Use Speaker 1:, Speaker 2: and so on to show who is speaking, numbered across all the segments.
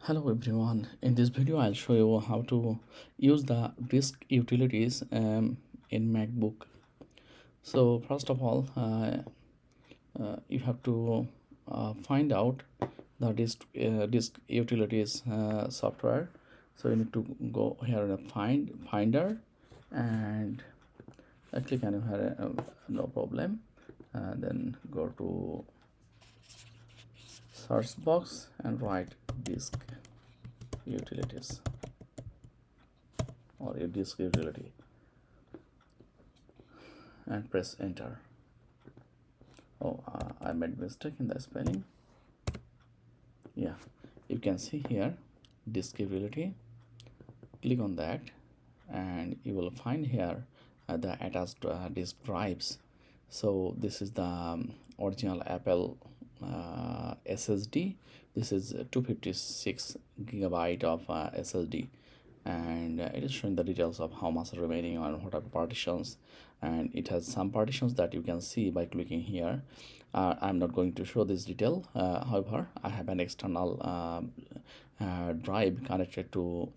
Speaker 1: Hello everyone. In this video, I'll show you how to use the disk utilities in MacBook. So first of all, you have to find out the disk utilities software. So you need to go here in a finder and click on here, no problem. Then go to search box and write disk utilities or a disk utility and press enter. I made mistake in the spelling. Yeah, you can see here disk utility. Click on that and you will find here the attached disk drives. So this is the original Apple SSD. This is 256 gigabyte of SSD, and it is showing the details of how much remaining on what are partitions, and it has some partitions that you can see by clicking here. I'm not going to show this detail. However, I have an external drive connected to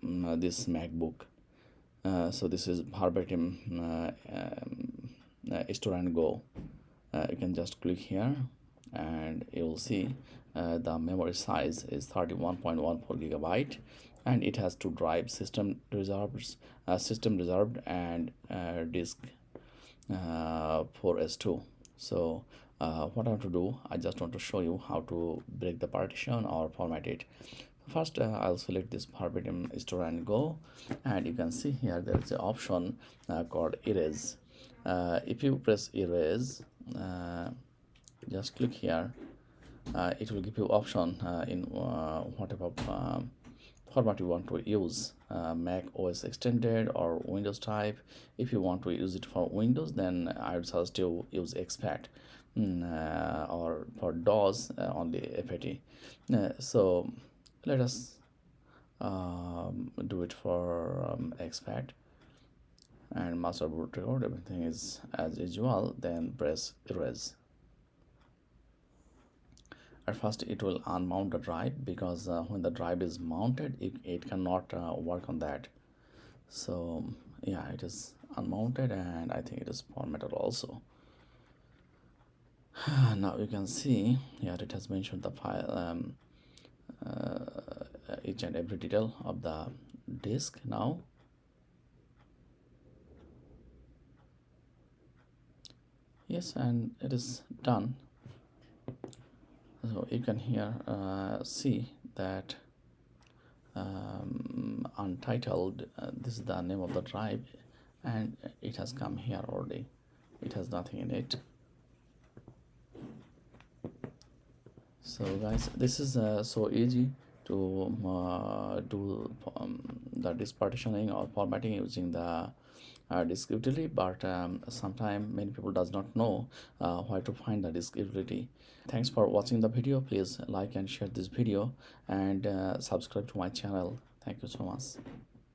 Speaker 1: this MacBook. So this is verbatim store and go. You can just click here and you will see the memory size is 31.14 gigabyte, and it has two drives, system reserved and disk 4s2. So what I want to do, I just want to show you how to break the partition or format it. First, I'll select this verbatim store and go, and you can see here there is an option called erase. If you press erase, just click here, it will give you option in whatever format you want to use, Mac OS extended or Windows type. If you want to use it for Windows, then I would suggest you use exFAT, or for DOS only FAT. So let us do it for exFAT, and master boot record, everything is as usual. Then press erase. At first it will unmount the drive, because when the drive is mounted, it cannot work on that. So yeah, it is unmounted, and I think it is formatted also. Now you can see here it has mentioned the file, each and every detail of the disk. Now yes, and it is done. So you can here see that untitled, this is the name of the drive, and it has come here already. It has nothing in it. So guys, this is so easy to do the disk partitioning or formatting using the disk utility, but sometimes many people does not know where to find the disk utility. Thanks for watching the video. Please like and share this video, and subscribe to my channel. Thank you so much.